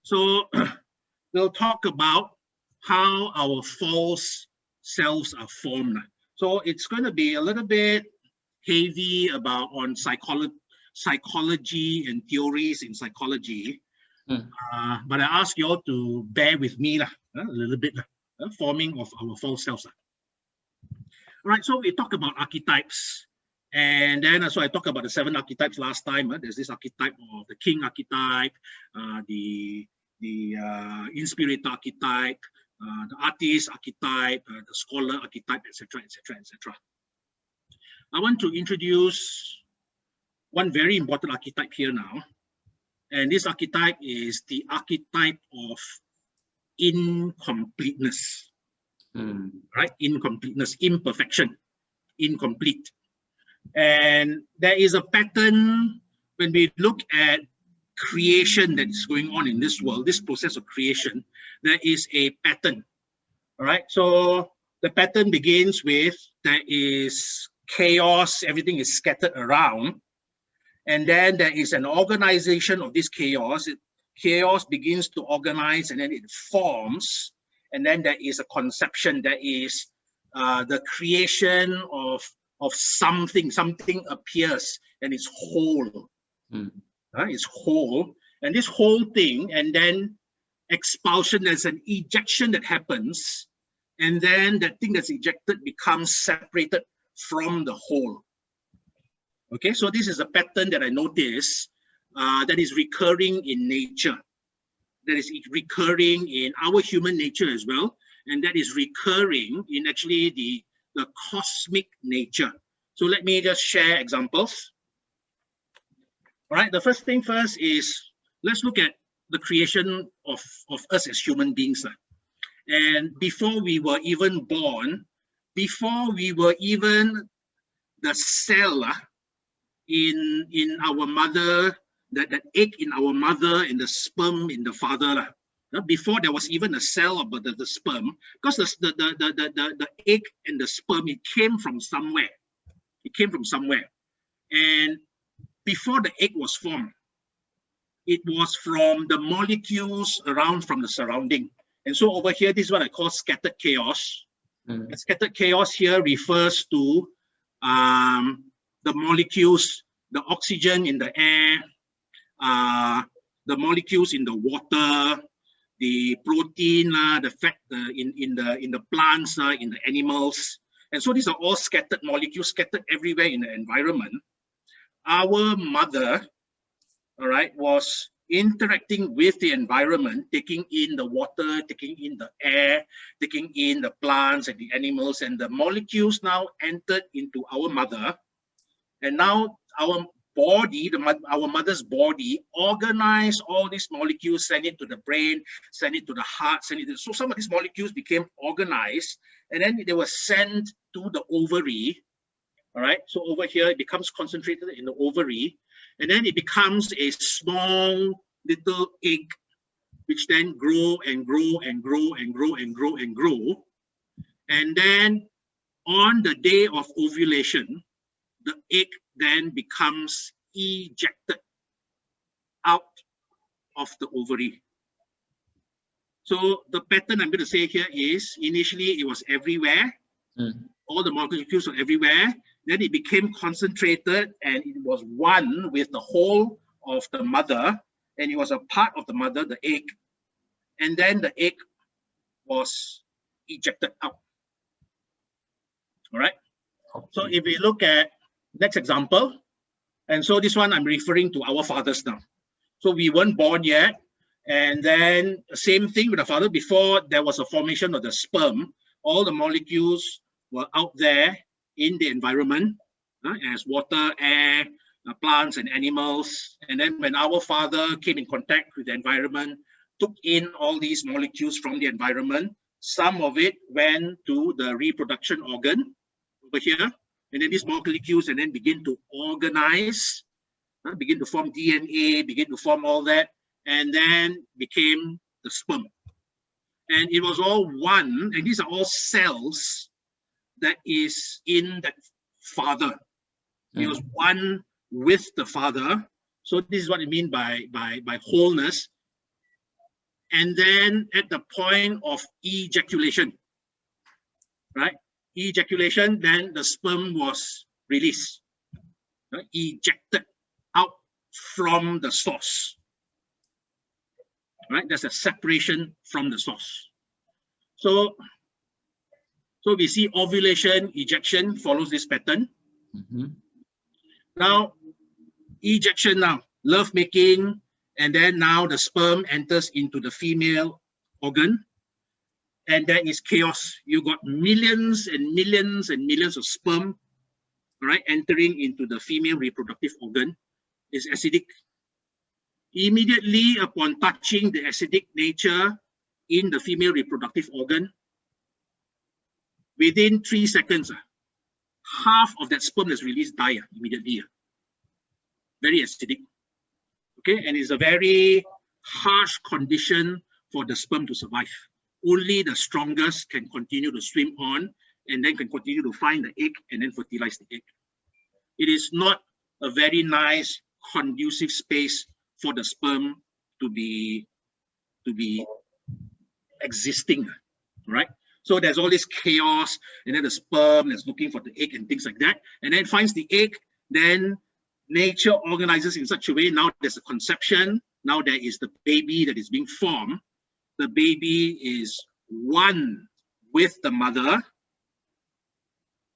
So we'll talk about how our false selves are formed. So it's going to be a little bit heavy about on psychology and theories in psychology. But I ask you all to bear with me a little bit, forming of our false selves. All right, so we talk about archetypes. And then so I talked about the 7 archetypes last time. There's this archetype of the king archetype, the inspirator archetype, the artist archetype, the scholar archetype, etc., etc., etc. I want to introduce one very important archetype here now. And this archetype is the archetype of incompleteness. Right? Incompleteness, imperfection, incomplete. And there is a pattern when we look at creation that is going on in this world, this process of creation, there is a pattern. All right. So the pattern begins with there is chaos, everything is scattered around. And then there is an organization of this chaos. Chaos begins to organize and then it forms. And then there is a conception, there is the creation of something appears and it's whole. It's whole. And this whole thing, and then expulsion, there's an ejection that happens. And then that thing that's ejected becomes separated from the whole. Okay, so this is a pattern that I notice that is recurring in nature. That is recurring in our human nature as well. And that is recurring in actually the cosmic nature. So let me just share examples. All right, the first thing first is, let's look at the creation of us as human beings. And before we were even born, before we were even the cell in our mother, that egg in our mother and the sperm in the father, before there was even a cell of the sperm, because the egg and the sperm, it came from somewhere. It came from somewhere. And before the egg was formed, it was from the molecules around from the surrounding. And so over here, this is what I call scattered chaos. Scattered chaos here refers to the molecules, the oxygen in the air, the molecules in the water, the protein, the fat in the plants, in the animals. And so these are all scattered molecules, scattered everywhere in the environment. Our mother, all right, was interacting with the environment, taking in the water, taking in the air, taking in the plants and the animals, and the molecules now entered into our mother. And now our body, our mother's body, organized all these molecules, send it to the brain, send it to the heart, so some of these molecules became organized, and then they were sent to the ovary. All right, so over here it becomes concentrated in the ovary, and then it becomes a small little egg, which then grow and grow and grow and grow and grow and grow. And then on the day of ovulation, the egg then becomes ejected out of the ovary. So the pattern I'm going to say here is, initially it was everywhere. All the molecules were everywhere. Then it became concentrated and it was one with the whole of the mother, and it was a part of the mother, the egg. And then the egg was ejected out. All right. So if we look at next example, and so this one I'm referring to our fathers now. So we weren't born yet, and then same thing with the father. Before there was a formation of the sperm, all the molecules were out there in the environment as water, air, plants and animals. And then when our father came in contact with the environment, took in all these molecules from the environment, some of it went to the reproduction organ over here, and then these molecules and then begin to organize, begin to form DNA, begin to form all that, and then became the sperm. And it was all one, and these are all cells that is in that father. It was one with the father. So this is what I mean by wholeness. and then at the point of ejaculation, right? Ejaculation, then the sperm was released, right? Ejected out from the source, right? There's a separation from the source. So we see ovulation, ejection follows this pattern. Now, ejection now, love making, and then now the sperm enters into the female organ, and there is chaos. You got millions and millions and millions of sperm, right, entering into the female reproductive organ. It's acidic. Immediately upon touching the acidic nature in the female reproductive organ, within 3 seconds, half of that sperm that's released die immediately. Very acidic. Okay, and it's a very harsh condition for the sperm to survive. Only the strongest can continue to swim on and then can continue to find the egg and then fertilize the egg. It is not a very nice, conducive space for the sperm to be existing, right? So there's all this chaos, and then the sperm is looking for the egg and things like that, and then finds the egg, then nature organizes in such a way, now there's a conception, now there is the baby that is being formed. The baby is one with the mother,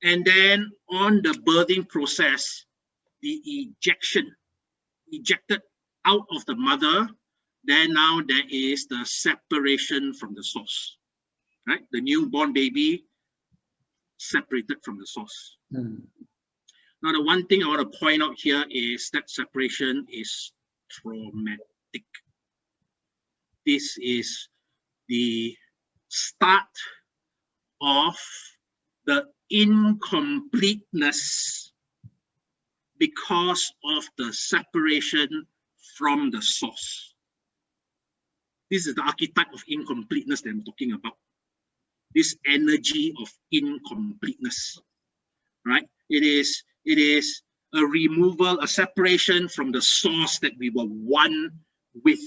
and then on the birthing process, the ejected out of the mother, then now there is the separation from the source, right? The newborn baby separated from the source. Now, the one thing I want to point out here is that separation is traumatic. This is the start of the incompleteness because of the separation from the source. This is the archetype of incompleteness that I'm talking about. This energy of incompleteness, right? It is a removal, a separation from the source that we were one with.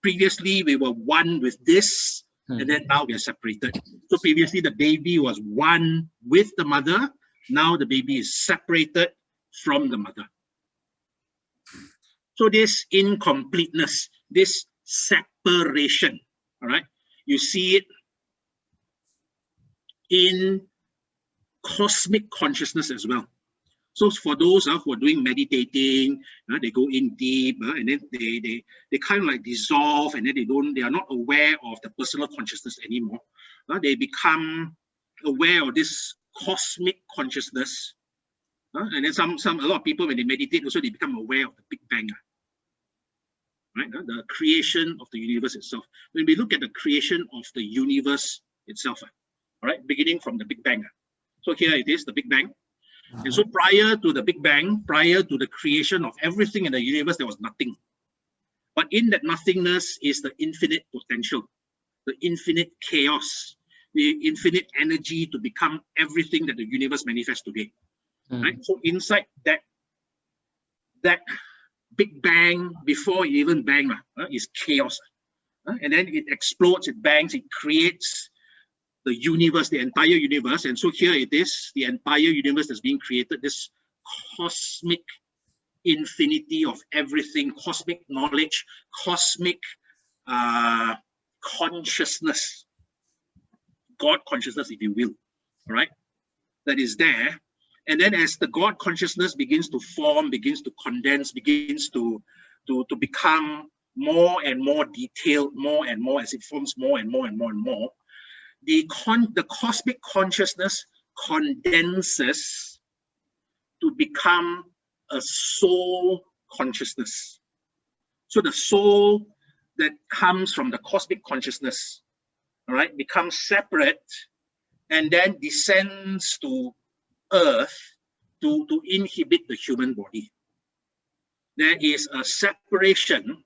Previously, we were one with this, and then now we are separated. So previously, the baby was one with the mother. Now the baby is separated from the mother. So this incompleteness, this separation, all right? You see it in cosmic consciousness as well. So for those who are doing meditating, they go in deep, and then they kind of like dissolve, and then they are not aware of the personal consciousness anymore. They become aware of this cosmic consciousness, and then a lot of people, when they meditate, also they become aware of the Big Bang, right? The creation of the universe itself. When we look at the creation of the universe itself, all right, beginning from the Big Bang. So here it is, the Big Bang. And so prior to the Big Bang, prior to the creation of everything in the universe, there was nothing. But in that nothingness is the infinite potential, the infinite chaos, the infinite energy to become everything that the universe manifests today. Right? So inside that Big Bang, before it even bang, is chaos. And then it explodes, it bangs, it creates the universe, the entire universe. And so here it is, the entire universe that's being created, this cosmic infinity of everything, cosmic knowledge, cosmic consciousness, God consciousness, if you will, all right, that is there. And then as the God consciousness begins to form, begins to condense, begins to become more and more detailed, more and more, as it forms more and more and more and more, the cosmic consciousness condenses to become a soul consciousness. So the soul that comes from the cosmic consciousness, all right, becomes separate and then descends to earth to inhabit the human body. There is a separation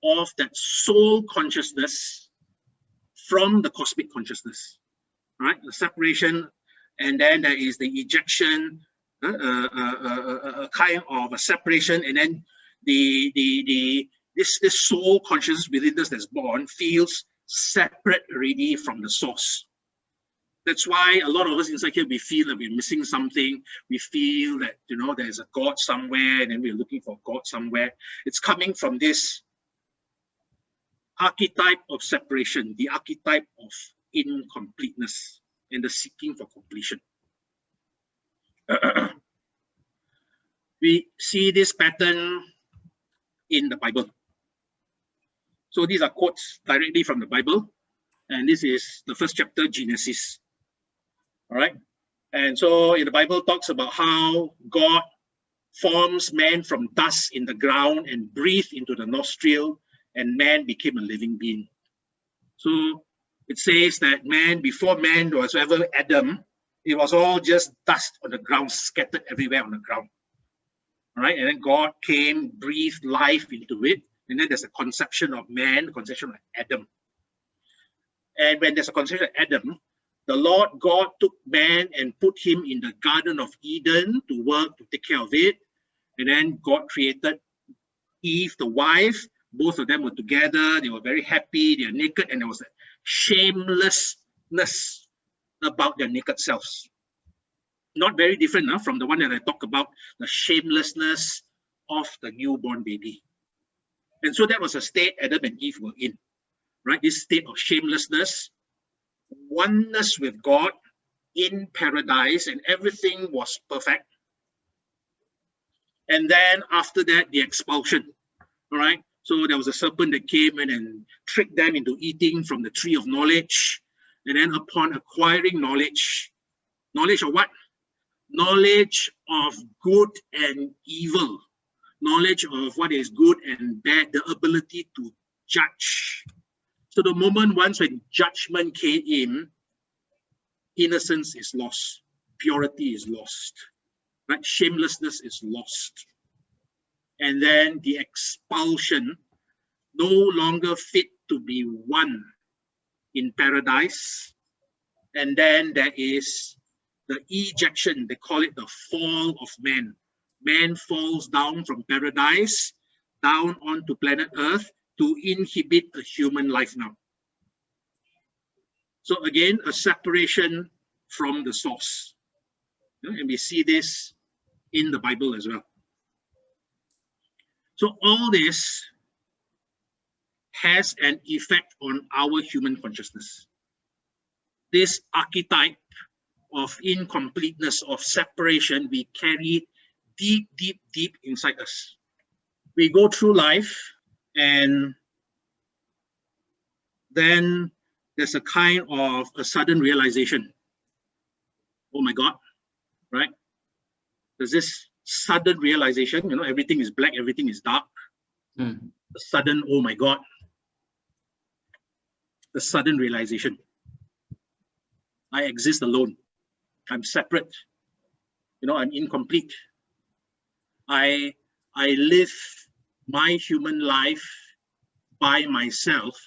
of that soul consciousness from the cosmic consciousness, right? The separation, and then there is the ejection, a kind of a separation, and then the this soul consciousness within us that's born feels separate already from the source. That's why a lot of us inside here, we feel that we're missing something. We feel that, you know, there's a God somewhere, and then we're looking for God somewhere. It's coming from this archetype of separation, the archetype of incompleteness and the seeking for completion. We see this pattern in the Bible. So these are quotes directly from the Bible, and this is the first chapter, Genesis. All right, and so in the Bible talks about how God forms man from dust in the ground and breathed into the nostril, and man became a living being. So it says that man, before man was ever Adam, it was all just dust on the ground, scattered everywhere on the ground. All right, and then God came, breathed life into it, and then there's a conception of man, the conception of Adam. And when there's a conception of Adam, the Lord God took man and put him in the Garden of Eden to work, to take care of it. And then God created Eve, the wife. Both of them were together. They were very happy. They are naked, and there was a shamelessness about their naked selves. Not very different from the one that I talked about, the shamelessness of the newborn baby. And so that was a state Adam and Eve were in, right? This state of shamelessness, oneness with God in paradise, and everything was perfect. And then after that, the expulsion, all right? So there was a serpent that came in and tricked them into eating from the tree of knowledge. And then upon acquiring knowledge, knowledge of what? Knowledge of good and evil, knowledge of what is good and bad, the ability to judge. So the moment once when judgment came in, innocence is lost, purity is lost, right? Shamelessness is lost. And then the expulsion, no longer fit to be one in paradise. And then there is the ejection, they call it the fall of man. Man falls down from paradise, down onto planet Earth to inhibit a human life now. So again, a separation from the source. And we see this in the Bible as well. So all this has an effect on our human consciousness. This archetype of incompleteness, of separation, we carry it deep, deep, deep inside us. We go through life, and then there's a kind of a sudden realization. Oh my God, right? There's this sudden realization, you know, everything is black, everything is dark. A sudden, oh my God. The sudden realization. I exist alone. I'm separate. You know, I'm incomplete. I live my human life by myself,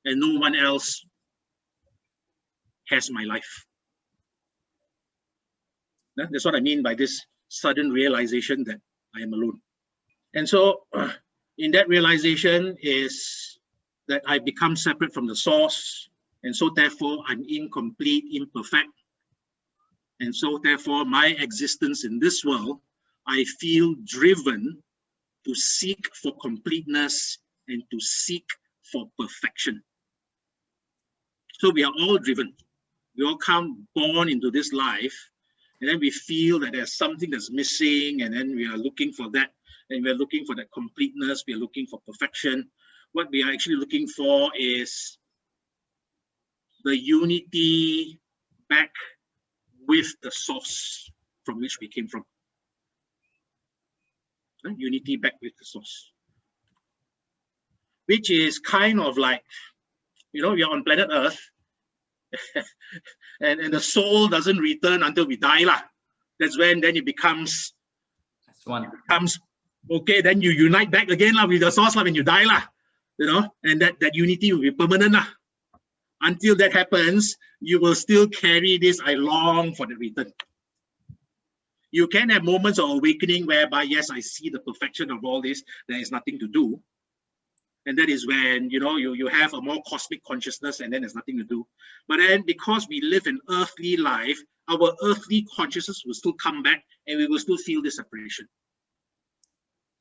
and no one else has my life. That's what I mean by this sudden realization that I am alone. And so in that realization is that I become separate from the source, and so therefore I'm incomplete, imperfect. And so therefore my existence in this world, I feel driven to seek for completeness and to seek for perfection. So we are all driven. We all come born into this life, and then we feel that there's something that's missing, and then we are looking for that, and we're looking for that completeness, we're looking for perfection. What we are actually looking for is the unity back with the source from which we came from. Unity back with the source. Which is kind of like, you know, we are on planet Earth, and the soul doesn't return until we die lah. That's when then it becomes, okay, then you unite back again lah with the source lah when you die lah, you know, and that unity will be permanent lah. Until that happens, you will still carry this, I long for the return. You can have moments of awakening whereby, yes, I see the perfection of all this, there is nothing to do. And that is when, you know, you have a more cosmic consciousness, and then there's nothing to do. But then because we live an earthly life, our earthly consciousness will still come back, and we will still feel the separation.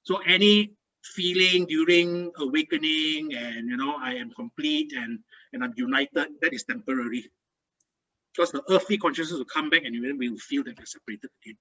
So any feeling during awakening and, you know, I am complete and I'm united, that is temporary. Because the earthly consciousness will come back, and then we will feel that we're separated again.